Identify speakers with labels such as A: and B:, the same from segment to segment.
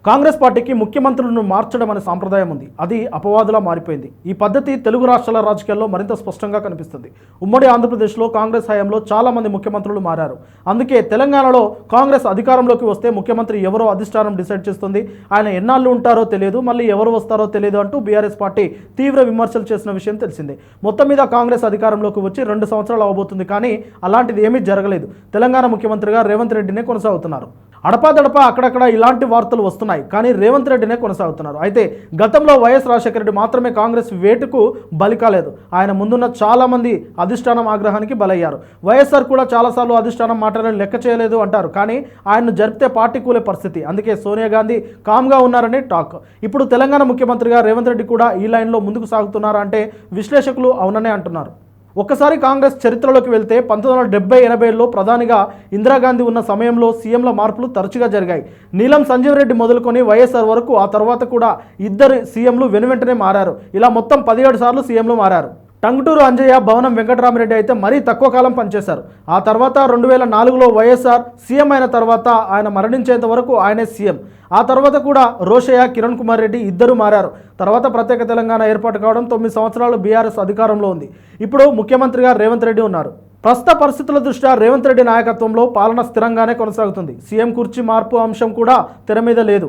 A: కాంగ్రెస్ పార్టీకి ముఖ్యమంత్రులను మార్చడం అనే సాంప్రదాయం ఉంది. అది అపవాదులా మారిపోయింది. ఈ పద్ధతి తెలుగు రాష్ట్రాల రాజకీయాల్లో మరింత స్పష్టంగా కనిపిస్తుంది. ఉమ్మడి ఆంధ్రప్రదేశ్లో కాంగ్రెస్ హయాంలో చాలా మంది ముఖ్యమంత్రులు మారారు. అందుకే తెలంగాణలో కాంగ్రెస్ అధికారంలోకి వస్తే ముఖ్యమంత్రి ఎవరో అధిష్టానం డిసైడ్ చేస్తుంది. ఆయన ఎన్నాళ్ళు ఉంటారో తెలియదు, మళ్ళీ ఎవరు వస్తారో తెలియదు అంటూ బీఆర్ఎస్ పార్టీ తీవ్ర విమర్శలు చేసిన విషయం తెలిసిందే. మొత్తం మీద కాంగ్రెస్ అధికారంలోకి వచ్చి 2 సంవత్సరాలు అవబోతుంది. కానీ అలాంటిది ఏమీ జరగలేదు. తెలంగాణ ముఖ్యమంత్రిగా రేవంత్ రెడ్డినే కొనసాగుతున్నారు. అడపాదడపా అక్కడక్కడ ఇలాంటి వార్తలు వస్తున్నాయి. కానీ రేవంత్ రెడ్డినే కొనసాగుతున్నారు. అయితే గతంలో వైఎస్ రాజశేఖర రెడ్డి మాత్రమే కాంగ్రెస్ వేటుకు బలి కాలేదు. ఆయన ముందున్న చాలా మంది అధిష్టానం ఆగ్రహానికి బలయ్యారు. వైఎస్ఆర్ కూడా చాలాసార్లు అధిష్టానం మాటలను లెక్క చేయలేదు అంటారు. కానీ ఆయన్ను జరిపితే పార్టీ కూలే పరిస్థితి. అందుకే సోనియా గాంధీ కామ్గా ఉన్నారని టాక్. ఇప్పుడు తెలంగాణ ముఖ్యమంత్రిగా రేవంత్ రెడ్డి కూడా ఈ లైన్లో ముందుకు సాగుతున్నారా అంటే విశ్లేషకులు అవుననే అంటున్నారు. ఒక్కసారి కాంగ్రెస్ చరిత్రలోకి వెళ్తే 1970-80లో ప్రధానిగా ఇందిరాగాంధీ ఉన్న సమయంలో సీఎంల మార్పులు తరచుగా జరిగాయి. నీలం సంజీవ్ రెడ్డి మొదలుకొని వైఎస్ఆర్ వరకు ఆ తర్వాత కూడా 2 సీఎంలు వెనువెంటనే మారారు. ఇలా మొత్తం 17 సార్లు సీఎంలు మారారు. టంగుటూరు అంజయ్య, భవనం వెంకటరామరెడ్డి అయితే మరీ తక్కువ కాలం పనిచేశారు. ఆ తర్వాత 2004లో వైఎస్ఆర్ సీఎం అయిన తర్వాత ఆయన మరణించేంత వరకు ఆయనే సీఎం. ఆ తర్వాత కూడా రోషయ్య, కిరణ్ కుమార్ రెడ్డి ఇద్దరు మారారు. తర్వాత ప్రత్యేక తెలంగాణ ఏర్పాటు కావడం 9 సంవత్సరాలు బీఆర్ఎస్ అధికారంలో ఉంది. ఇప్పుడు ముఖ్యమంత్రిగా రేవంత్ రెడ్డి ఉన్నారు. ప్రస్తుత పరిస్థితుల దృష్ట్యా రేవంత్ రెడ్డి నాయకత్వంలో పాలన స్థిరంగానే కొనసాగుతుంది. సీఎం కుర్చీ మార్పు అంశం కూడా తెర మీద లేదు.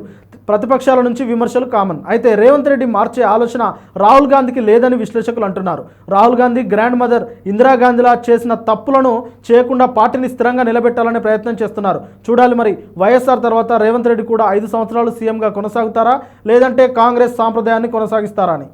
A: ప్రతిపక్షాల నుంచి విమర్శలు కామన్. అయితే రేవంత్ రెడ్డి మార్చే ఆలోచన రాహుల్ గాంధీకి లేదని విశ్లేషకులు అంటున్నారు. రాహుల్ గాంధీ గ్రాండ్ మదర్ ఇందిరాగాంధీలా చేసిన తప్పులను చేయకుండా పార్టీని స్థిరంగా నిలబెట్టాలనే ప్రయత్నం చేస్తున్నారు. చూడాలి మరి వైఎస్ఆర్ తర్వాత రేవంత్ రెడ్డి కూడా 5 సంవత్సరాలు సీఎంగా కొనసాగుతారా, లేదంటే కాంగ్రెస్ సాంప్రదాయాన్ని కొనసాగిస్తారా అని.